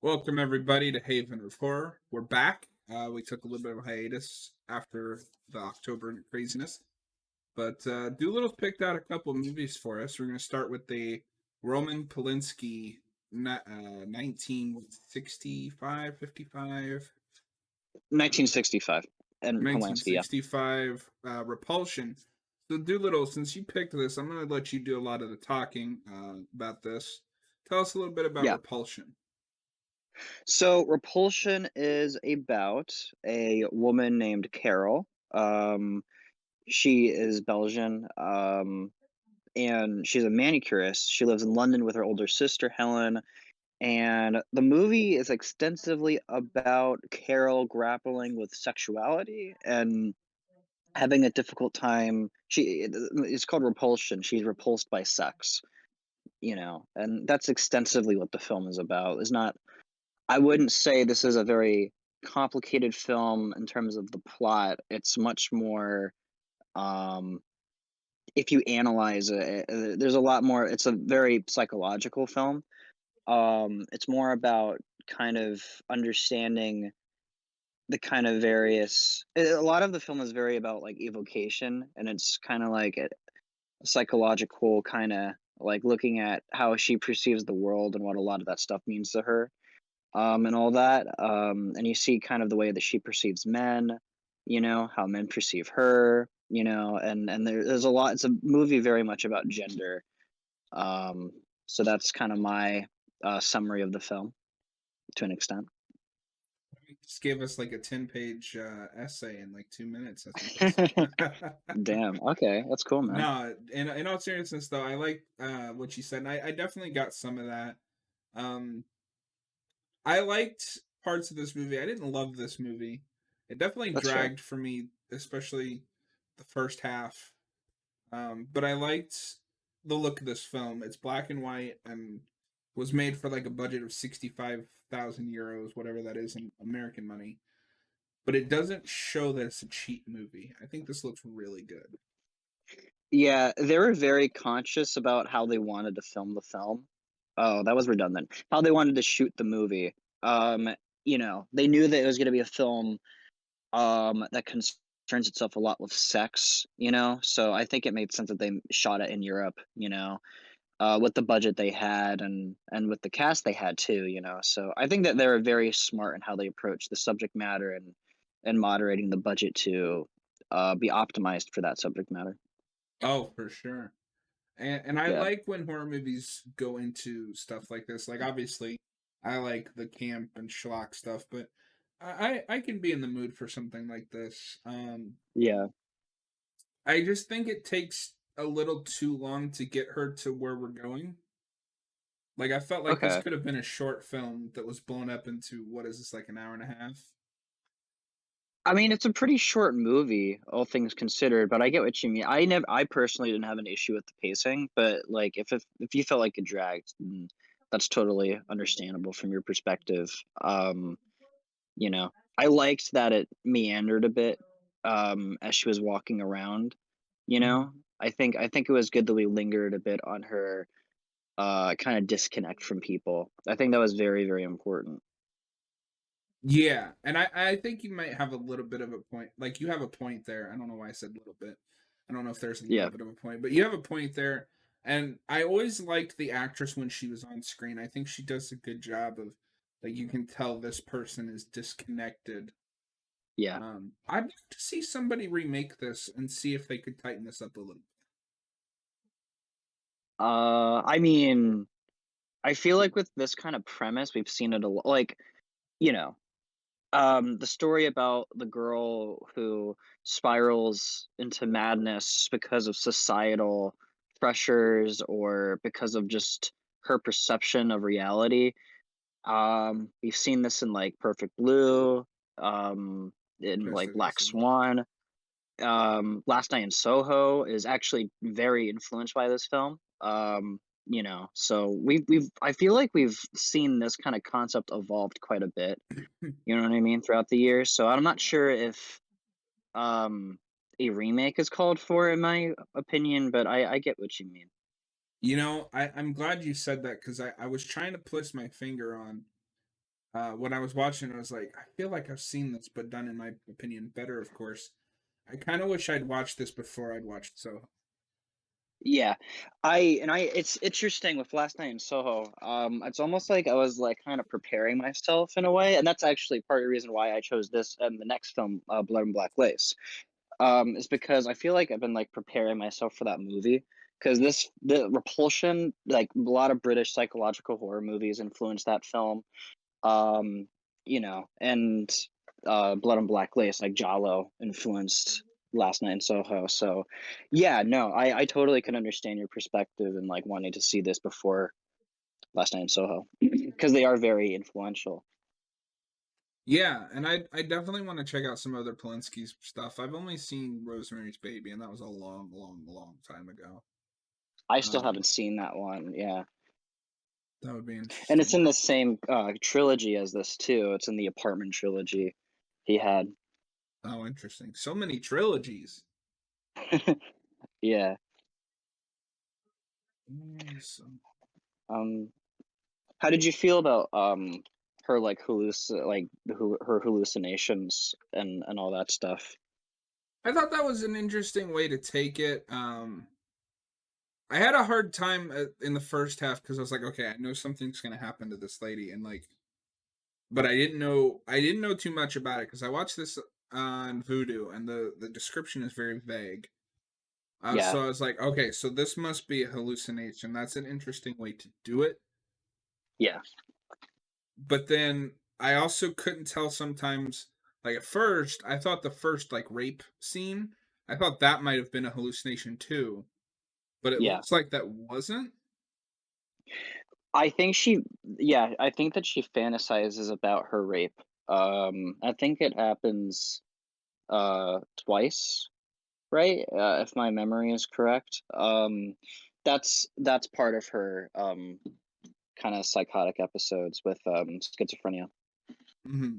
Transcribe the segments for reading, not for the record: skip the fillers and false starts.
Welcome everybody to Haven of Horror. We're back. We took a little bit of a hiatus after the October craziness, but Doolittle's picked out a couple movies for us. We're going to start with the Roman Polanski 1965, 55, 1965 and Polanski, yeah. 1965 Repulsion. So Doolittle, since you picked this, I'm going to let you do a lot of the talking about this. Tell us a little bit about Yeah. Repulsion. So Repulsion is about a woman named Carol. She is Belgian, and she's a manicurist. She lives in London with her older sister, Helen, and the movie is extensively about Carol grappling with sexuality and having a difficult time. It's called Repulsion. She's repulsed by sex, and that's extensively what the film is about. It's not I wouldn't say this is a very complicated film in terms of the plot. It's much more, um, if you analyze it, there's a lot more. It's a very psychological film. It's more about kind of understanding the kind of various. A lot of the film is very about like evocation, and it's kind of like a psychological kind of like looking at how she perceives the world and what a lot of that stuff means to her, and all that. And you see kind of the way that she perceives men, how men perceive her, and there's a lot. It's a movie very much about gender. So that's kind of my summary of the film to an extent. You just gave us like a 10-page essay in like 2 minutes. That's impressive. Damn. Okay, that's cool, man. No, in all seriousness though, I like what you said. And I definitely got some of that. Um, I liked parts of this movie. I didn't love this movie. It definitely That's fair. dragged for me, especially the first half. But I liked the look of this film. It's black and white and was made for like a budget of 65,000 euros, whatever that is in American money. But it doesn't show that it's a cheap movie. I think this looks really good. Yeah, they were very conscious about how they wanted to film the film. Oh, that was redundant. How they wanted to shoot the movie. They knew that it was going to be a film that concerns itself a lot with sex, so I think it made sense that they shot it in Europe, with the budget they had and with the cast they had too, so I think that they're very smart in how they approach the subject matter and moderating the budget to be optimized for that subject matter. Oh, for sure. And I Yeah. like when horror movies go into stuff like this. Like obviously, I like the camp and schlock stuff, but I can be in the mood for something like this. Yeah. I just think it takes a little too long to get her to where we're going. Like I felt like this Okay. could have been a short film that was blown up into what is this, like an hour and a half? I mean, it's a pretty short movie, all things considered, but I get what you mean. I personally didn't have an issue with the pacing, but like if you felt like it dragged, then that's totally understandable from your perspective. You know, I liked that it meandered a bit as she was walking around, you Mhm. know. I think it was good that we lingered a bit on her kind of disconnect from people. I think that was very, very important. Yeah, and I think you might have a little bit of a point. Like you have a point there. I don't know why I said little bit. I don't know if there's a little Yeah. bit of a point, but you have a point there. And I always liked the actress when she was on screen. I think she does a good job of like you can tell this person is disconnected. Yeah. I'd like to see somebody remake this and see if they could tighten this up a little. I mean, I feel like with this kind of premise, we've seen it a lot. Like, you know, the story about the girl who spirals into madness because of societal pressures or because of just her perception of reality. We've seen this in like Perfect Blue, in Yes, like it Black is. Swan. Last Night in Soho is actually very influenced by this film. So we've I feel like we've seen this kind of concept evolved quite a bit, you know what I mean, throughout the years. So I'm not sure if um a remake is called for in my opinion, but I get what you mean. I'm glad you said that because I was trying to place my finger on. when I was watching, I was like, I feel like I've seen this, but done in my opinion better. Of course, I kind of wish I'd watched this before I'd watched Soho. Yeah, it's interesting with Last Night in Soho. It's almost like I was like kind of preparing myself in a way, and that's actually part of the reason why I chose this and the next film, Blood and Black Lace. Is because I feel like I've been like preparing myself for that movie because the Repulsion, like a lot of British psychological horror movies influenced that film. Um, and Blood and Black Lace, like Giallo, influenced Last Night in Soho. So, yeah, no, I totally can understand your perspective and like wanting to see this before Last Night in Soho because they are very influential. Yeah, and I definitely want to check out some other Polanski's stuff. I've only seen Rosemary's Baby, and that was a long, long, long time ago. I still Um, haven't seen that one. Yeah. that would be And it's interesting. in the same trilogy as this too. It's in the apartment trilogy he had. Oh, interesting. So many trilogies. Yeah. So, Um, how did you feel about her like her hallucinations and all that stuff? I thought that was an interesting way to take it. I had a hard time in the first half because I was like, okay, I know something's gonna happen to this lady, and like, but I didn't know too much about it because I watched this on Voodoo, and the description is very vague. Yeah. So I was like, okay, so this must be a hallucination. That's an interesting way to do it. Yeah. But then I also couldn't tell sometimes. Like at first, I thought the first like rape scene, I thought that might have been a hallucination too, but it Yeah. looks like that wasn't. I think I think that she fantasizes about her rape. I think it happens twice, right? If my memory is correct. That's part of her kind of psychotic episodes with schizophrenia. Hmm.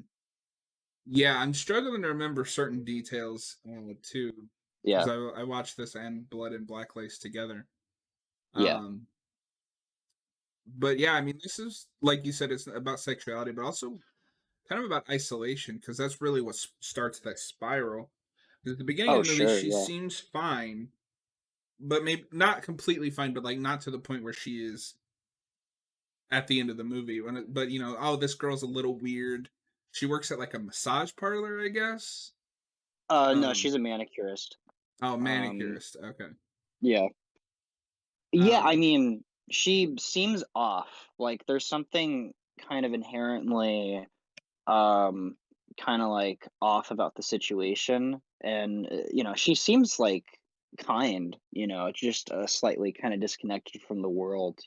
Yeah, I'm struggling to remember certain details too, because Yeah. I watched this and Blood and Black Lace together. Yeah. Um, but yeah, I mean, this is like you said, it's about sexuality, but also kind of about isolation, because that's really what starts that spiral. 'Cause at the beginning of Oh, the movie, sure. she Yeah. seems fine, but maybe not completely fine, but like not to the point where she is at the end of the movie. But oh, this girl's a little weird. She works at like a massage parlor, I guess. No, Um, she's a manicurist. oh, Um, manicurist. Okay. yeah. Yeah, I Um, mean, she seems off. Like there's something kind of inherently um kind of like off about the situation and she seems like kind, just slightly kind of disconnected from the world.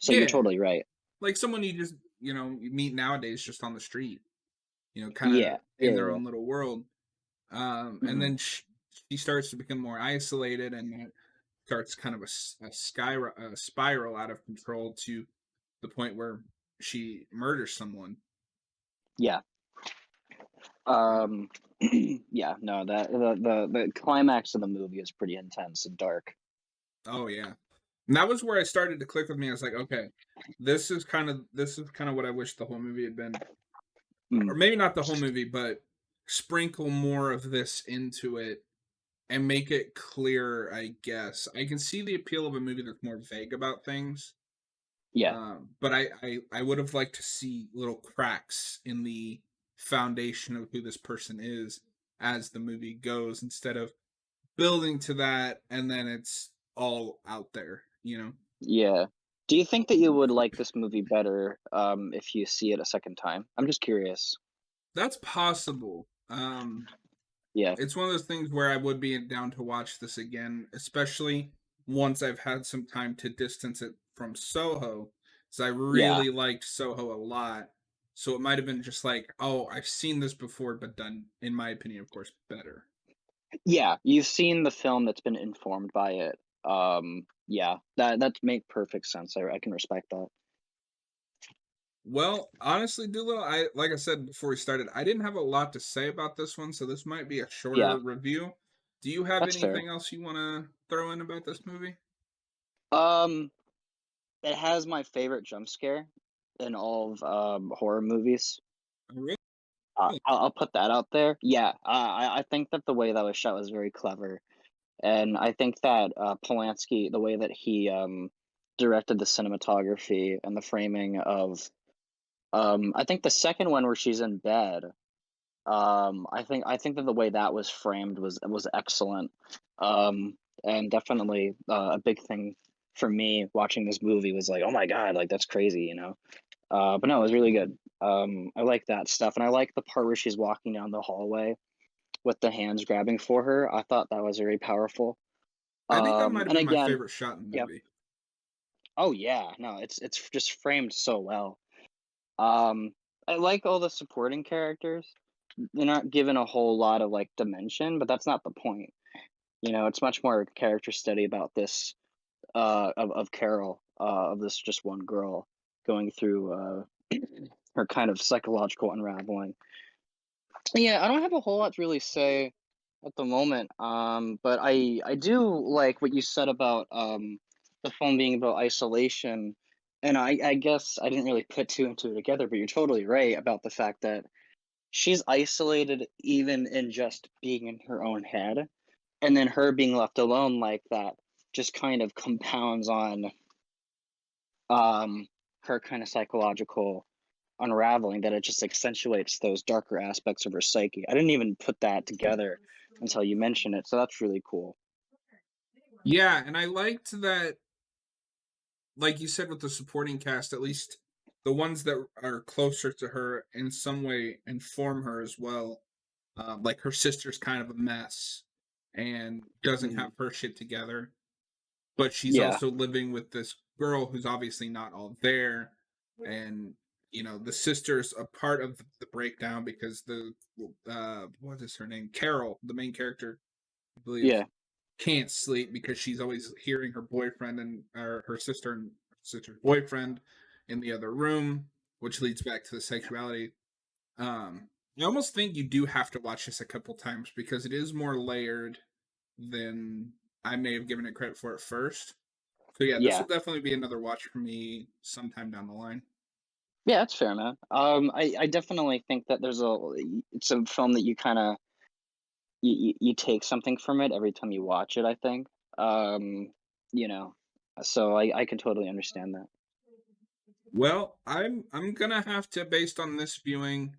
So you're yeah, totally right. like someone you just you meet nowadays just on the street. Kind of Yeah. in Yeah. their Yeah. own little world. And Hmm. then she starts to become more isolated, and it starts kind of a spiral out of control to the point where she murders someone. Yeah. Um, Um yeah, no, that the climax of the movie is pretty intense and dark. oh yeah, and that was where I started to click with me. I was like, okay, this is kind of what I wish the whole movie had been, Mm, or maybe not the whole movie, but sprinkle more of this into it and make it clearer. I guess I can see the appeal of a movie that's more vague about things. yeah. But I would have liked to see little cracks in the foundation of who this person is as the movie goes, instead of building to that and then it's all out there. Yeah. Do you think that you would like this movie better if you see it a second time? I'm just curious. That's possible. Yeah. It's one of those things where I would be down to watch this again, especially once I've had some time to distance it from Soho, because I Yeah. really liked Soho a lot. So it might have been just like, oh, I've seen this before, but done, in my opinion, of course, better. Yeah, you've seen the film that's been informed by it. Yeah, that make perfect sense. I can respect that. Well, honestly, Doolittle, I like I said before we started, I didn't have a lot to say about this one, so this might be a Yeah, shorter review. Do you have that's fair. anything else you want to throw in about this movie? Um, it has my favorite jump scare. in all of horror movies. Oh, really? I'll put that out there. Yeah, I think that the way that was shot was very clever, and I think that Polanski, the way that he directed the cinematography and the framing of, I think the second one where she's in bed, I think that the way that was framed was excellent, and definitely a big thing for me watching this movie was like, oh my god, like that's crazy, you know. But no, it was really good. I like that stuff, and I like the part where she's walking down the hallway with the hands grabbing for her. I thought that was very powerful. I think that might have And been my again, favorite shot in the yeah. movie. Oh yeah, no, it's just framed so well. Um, I like all the supporting characters. They're not given a whole lot of like dimension, but that's not the point. You know, it's much more a character study about this of Carol, of this just one girl going through her kind of psychological unraveling. Yeah, I don't have a whole lot to really say at the moment. But I do like what you said about the film being about isolation. And I guess I didn't really put two and two together, but you're totally right about the fact that she's isolated even in just being in her own head. And then her being left alone like that just kind of compounds on her kind of psychological unraveling, that it just accentuates those darker aspects of her psyche. I didn't even put that together until you mentioned it, so that's really cool. Yeah, and I liked that, like you said, with the supporting cast, at least the ones that are closer to her in some way inform her as well. Like her sister's kind of a mess and doesn't Mhm. have her shit together, but she's Yeah, also living with this girl who's obviously not all there. And the sister's a part of the breakdown because the what is her name, Carol, the main character, I believe, yeah, can't sleep because she's always hearing her boyfriend and or her sister and sister's boyfriend in the other room, which leads back to the sexuality. I almost think you do have to watch this a couple times because it is more layered than I may have given it credit for at first. So yeah, this yeah, will definitely be another watch for me sometime down the line. yeah. That's fair, man. I definitely think that it's a film that you kind of you take something from it every time you watch it. I think, um, you know, so I can totally understand that. Well, I'm gonna have to, based on this viewing,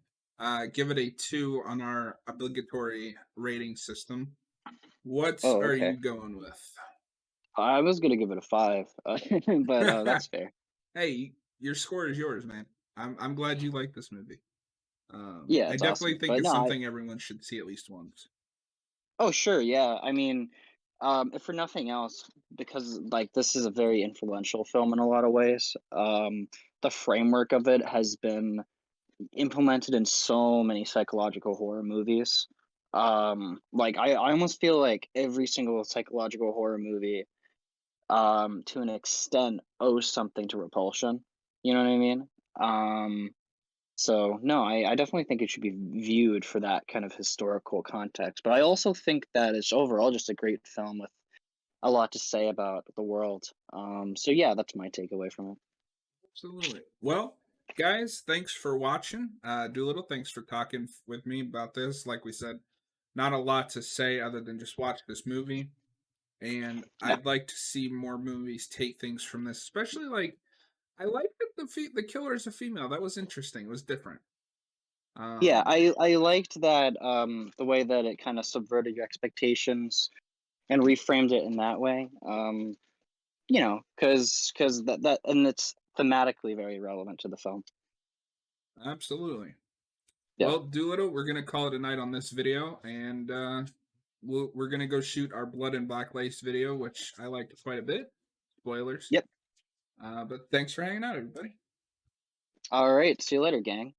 give it a 2 on our obligatory rating system. What Oh, are okay. you going with? I was gonna give it a five, but that's fair. Hey, your score is yours, man. I'm glad you like this movie. Yeah, I it's definitely awesome. think But it's no, something everyone should see at least once. oh, sure, yeah. I mean, if for nothing else, because like this is a very influential film in a lot of ways. The framework of it has been implemented in so many psychological horror movies. Like I almost feel like every single psychological horror movie, to an extent, owes something to Repulsion. You know what I mean? Um, so no, I definitely think it should be viewed for that kind of historical context. But I also think that it's overall just a great film with a lot to say about the world. So yeah, that's my takeaway from it. Absolutely. Well, guys, thanks for watching. Doolittle, thanks for talking with me about this. Like we said, not a lot to say other than just watch this movie. And Yeah, I'd like to see more movies take things from this, especially like I like that the killer is a female. That was interesting. It was different. yeah. Um, I liked that the way that it kind of subverted your expectations and reframed it in that way. Because that and it's thematically very relevant to the film. Absolutely. Yeah. Well, Doolittle, we're gonna call it a night on this video, and we're gonna go shoot our Blood and Black Lace video, which I liked quite a bit. Spoilers. Yep. But thanks for hanging out, everybody. All right. See you later, gang.